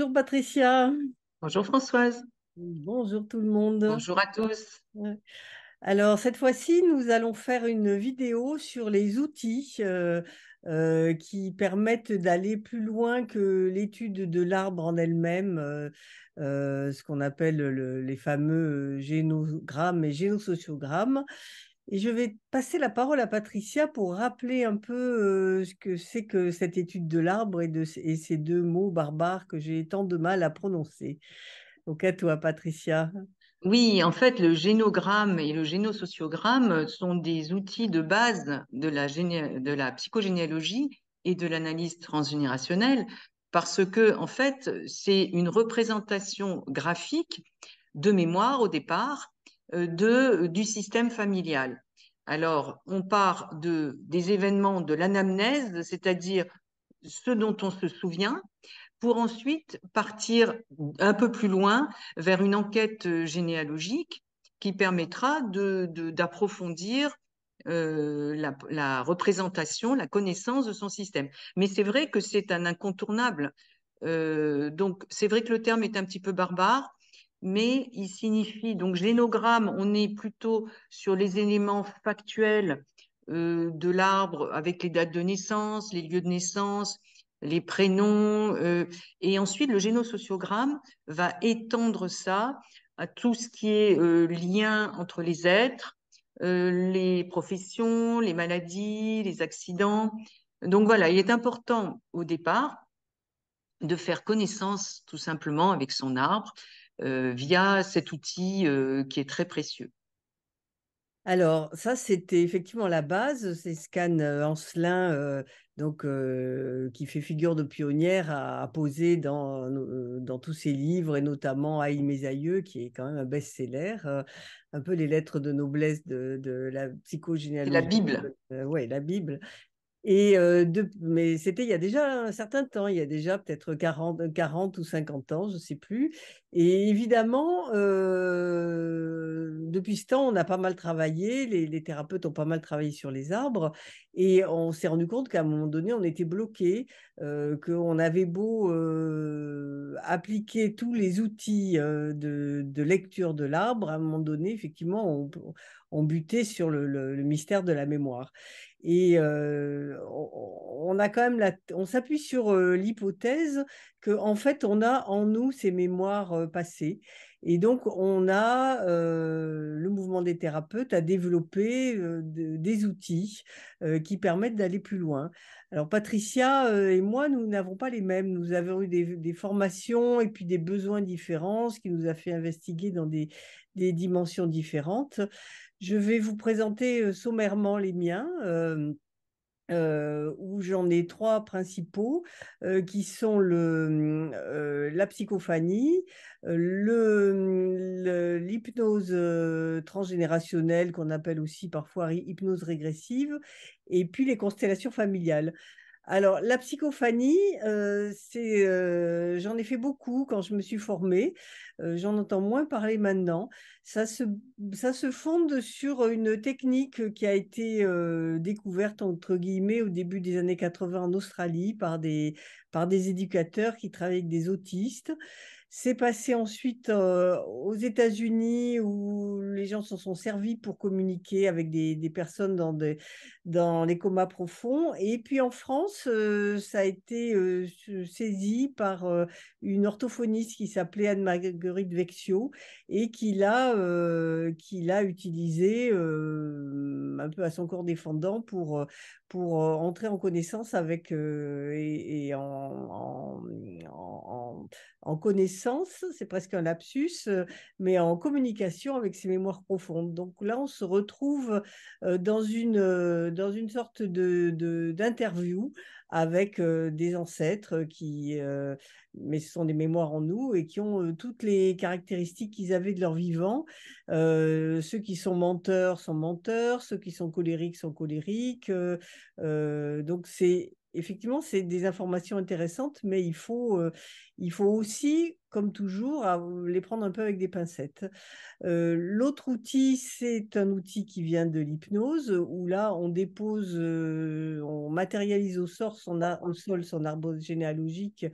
Bonjour Patricia. Bonjour Françoise, Bonjour tout le monde. bonjour à tous. Ouais. Alors cette fois-ci, nous allons faire une vidéo sur les outils qui permettent d'aller plus loin que l'étude de l'arbre en elle-même, ce qu'on appelle les fameux génogrammes et génosociogrammes. Et je vais passer la parole à Patricia pour rappeler un peu ce que c'est que cette étude de l'arbre et ces deux mots barbares que j'ai tant de mal à prononcer. Donc à toi, Patricia. Oui, en fait, le génogramme et le génosociogramme sont des outils de base de la psychogénéalogie et de l'analyse transgénérationnelle parce que, en fait, c'est une représentation graphique de mémoire au départ du système familial. Alors, on part des événements de l'anamnèse, c'est-à-dire ce dont on se souvient, pour ensuite partir un peu plus loin vers une enquête généalogique qui permettra d'approfondir la représentation, la connaissance de son système. Mais c'est vrai que c'est un incontournable. Donc, c'est vrai que le terme est un petit peu barbare, mais il signifie, donc génogramme, on est plutôt sur les éléments factuels de l'arbre avec les dates de naissance, les lieux de naissance, les prénoms, et ensuite le génosociogramme va étendre ça à tout ce qui est lien entre les êtres, les professions, les maladies, les accidents. Donc voilà, il est important au départ de faire connaissance tout simplement avec son arbre via cet outil qui est très précieux. Alors, ça, c'était effectivement la base, c'est Scan Ancelin, qui fait figure de pionnière, à poser dans tous ses livres, et notamment Aïe mes aïeux, qui est quand même un best-seller, un peu les lettres de noblesse de la C'est la psychogénéalogie. Bible. Ouais, la Bible. Mais c'était il y a déjà un certain temps, il y a déjà peut-être 40 ou 50 ans, je ne sais plus. Et évidemment, depuis ce temps, on a pas mal travaillé, les thérapeutes ont pas mal travaillé sur les arbres, et on s'est rendu compte qu'à un moment donné, on était bloqué, qu'on avait beau appliquer tous les outils de lecture de l'arbre, à un moment donné, effectivement, on butait sur le mystère de la mémoire. Et on a quand même on s'appuie sur l'hypothèse que en fait on a en nous ces mémoires passées. Et donc on a le mouvement des thérapeutes a développé des outils qui permettent d'aller plus loin. Alors Patricia et moi, nous n'avons pas les mêmes. Nous avons eu des formations et puis des besoins différents, ce qui nous a fait investiguer dans des dimensions différentes. Je vais vous présenter sommairement les miens, où j'en ai trois principaux, qui sont la psychophanie, l'hypnose transgénérationnelle, qu'on appelle aussi parfois hypnose régressive, et puis les constellations familiales. Alors, la psychophanie, j'en ai fait beaucoup quand je me suis formée. J'en entends moins parler maintenant. Ça se, ça se fonde sur une technique qui a été découverte, entre guillemets, au début des années 80 en Australie par des éducateurs qui travaillent avec des autistes. C'est passé ensuite aux États-Unis, où les gens s'en sont servis pour communiquer avec des personnes dans les comas profonds. Et puis en France, ça a été saisi par une orthophoniste qui s'appelait Anne-Marguerite Vexio, et qui l'a utilisé un peu à son corps défendant pour entrer en connaissance avec et en connaissance, c'est presque un lapsus, mais en communication avec ses mémoires profondes. Donc là, on se retrouve dans une sorte d'interview avec des ancêtres mais ce sont des mémoires en nous, et qui ont toutes les caractéristiques qu'ils avaient de leur vivant. Ceux qui sont menteurs, ceux qui sont colériques sont colériques. Donc c'est effectivement, c'est des informations intéressantes, mais il faut aussi comme toujours, à les prendre un peu avec des pincettes. L'autre outil, c'est un outil qui vient de l'hypnose, où là, on dépose, on matérialise au sol son arbre généalogique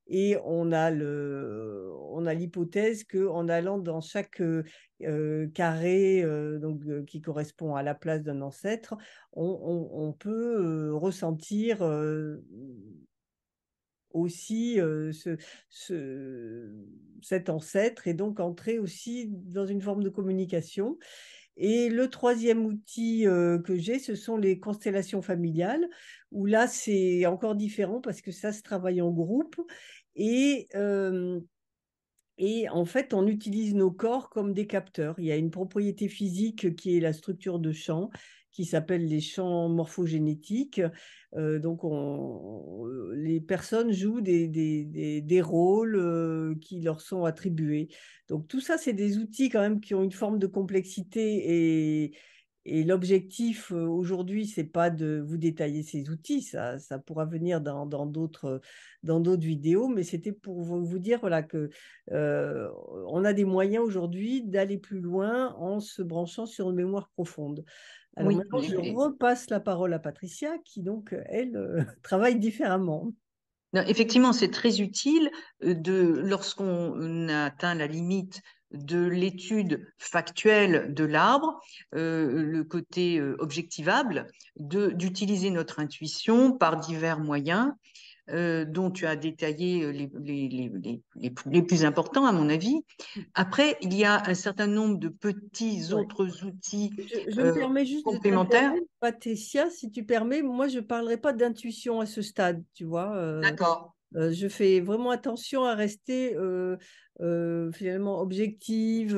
et on a l'hypothèse qu'en allant dans chaque carré qui correspond à la place d'un ancêtre, on peut ressentir aussi cet ancêtre et donc entrer aussi dans une forme de communication. Et le troisième outil que j'ai, ce sont les constellations familiales, où là, c'est encore différent parce que ça se travaille en groupe. Et, euh, et en fait, on utilise nos corps comme des capteurs. Il y a une propriété physique qui est la structure de champ, qui s'appelle les champs morphogénétiques. Les personnes jouent des rôles qui leur sont attribués. Donc tout ça, c'est des outils quand même qui ont une forme de complexité et l'objectif aujourd'hui, c'est pas de vous détailler ces outils, ça pourra venir dans d'autres vidéos, mais c'était pour vous dire voilà, que on a des moyens aujourd'hui d'aller plus loin en se branchant sur une mémoire profonde. Alors Oui, maintenant, je repasse la parole à Patricia, qui donc, elle, travaille différemment. non, effectivement, c'est très utile lorsqu'on atteint la limite de l'étude factuelle de l'arbre, le côté objectivable, d'utiliser notre intuition par divers moyens dont tu as détaillé les plus importants, à mon avis. Après, il y a un certain nombre de petits Ouais. autres outils Je me permets juste de complémentaires. t'interrompre, Patricia, si tu permets. Moi, je ne parlerai pas d'intuition à ce stade, tu vois. D'accord, Je fais vraiment attention à rester finalement objective,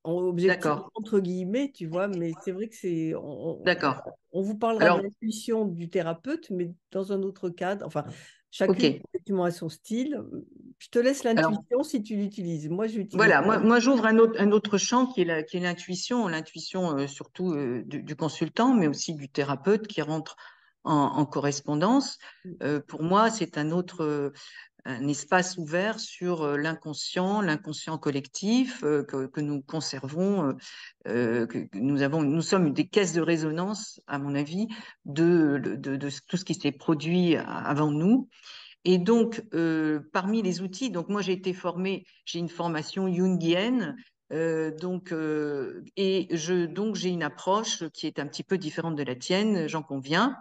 objective d'accord, entre guillemets, tu vois, mais c'est vrai que d'accord. on vous parlera de Alors, l'intuition du thérapeute, mais dans un autre cadre. Enfin, chacune ok. effectivement a son style. Je te laisse Alors, l'intuition si tu l'utilises. Moi, je l'utilise. voilà, moi j'ouvre un autre champ qui est l'intuition surtout du consultant, mais aussi du thérapeute qui rentre en correspondance. Pour moi, c'est un espace ouvert sur l'inconscient collectif que nous conservons, nous sommes des caisses de résonance, à mon avis, de tout ce qui s'est produit avant nous. Et donc, parmi les outils, donc moi j'ai une formation jungienne, donc j'ai une approche qui est un petit peu différente de la tienne, j'en conviens.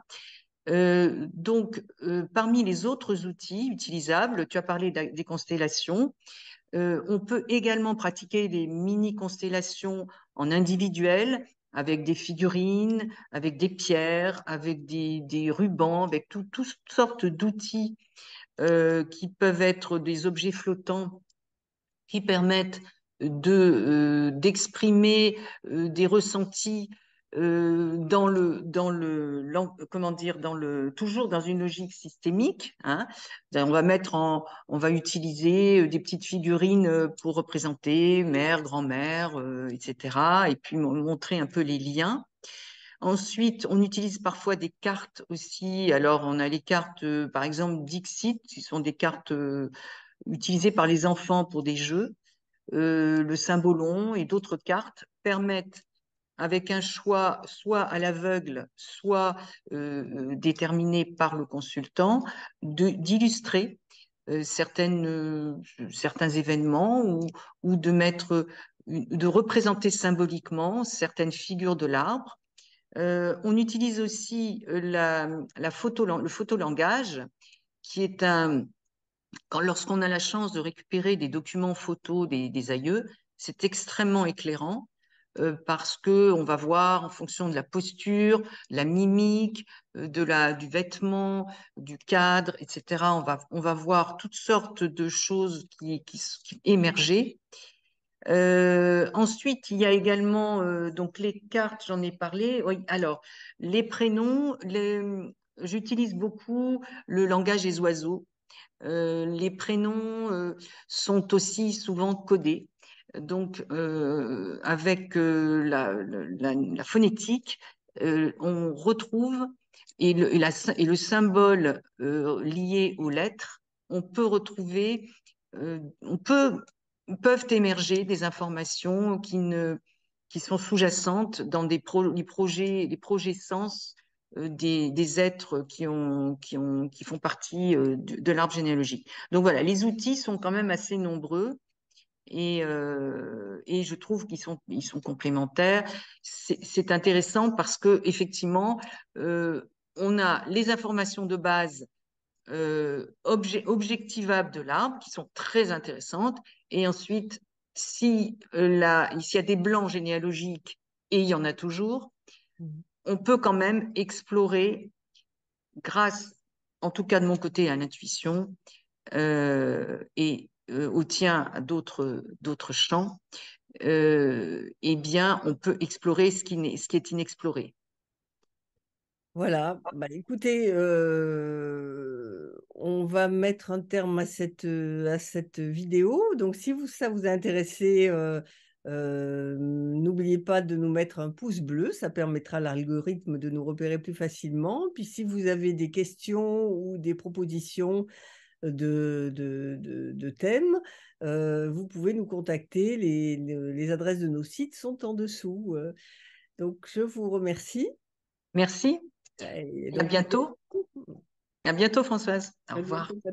Parmi les autres outils utilisables, tu as parlé des constellations. On peut également pratiquer des mini-constellations en individuel, avec des figurines, avec des pierres, avec des rubans, avec toutes sortes d'outils qui peuvent être des objets flottants qui permettent d'exprimer des ressentis comment dire, toujours dans une logique systémique, hein. On va utiliser des petites figurines pour représenter mère, grand-mère, etc. Et puis montrer un peu les liens. Ensuite, on utilise parfois des cartes aussi. Alors, on a les cartes, par exemple, Dixit, qui sont des cartes utilisées par les enfants pour des jeux. Le Symbolon et d'autres cartes permettent, avec un choix soit à l'aveugle, soit déterminé par le consultant, d'illustrer certains événements ou de représenter symboliquement certaines figures de l'arbre. On utilise aussi le photolangage, qui est lorsqu'on a la chance de récupérer des documents photos des aïeux, c'est extrêmement éclairant parce que on va voir en fonction de la posture, la mimique, du vêtement, du cadre, etc. On va voir toutes sortes de choses qui émerger. Ensuite, il y a également donc les cartes, j'en ai parlé. Oui, alors les prénoms, j'utilise beaucoup le langage des oiseaux. Les prénoms sont aussi souvent codés. Donc, avec la phonétique, on retrouve et le symbole lié aux lettres, on peut retrouver peuvent émerger des informations qui sont sous-jacentes dans les projets sens des êtres qui font partie de l'arbre généalogique. Donc voilà, les outils sont quand même assez nombreux. Et je trouve ils sont complémentaires. C'est intéressant parce que effectivement, on a les informations de base objectivables de l'arbre qui sont très intéressantes. Et ensuite, s'il y a des blancs généalogiques, et il y en a toujours, on peut quand même explorer grâce, en tout cas de mon côté, à l'intuition et au tien à d'autres champs, eh bien, on peut explorer ce qui est inexploré. Voilà, bah, écoutez, on va mettre un terme à cette vidéo. Donc, si ça vous a intéressé, n'oubliez pas de nous mettre un pouce bleu, ça permettra à l'algorithme de nous repérer plus facilement. Puis, si vous avez des questions ou des propositions de thèmes, vous pouvez nous contacter. Les adresses de nos sites sont en dessous. Donc, je vous remercie. Merci. Et À donc, bientôt. À bientôt, Françoise. Au à revoir. bientôt.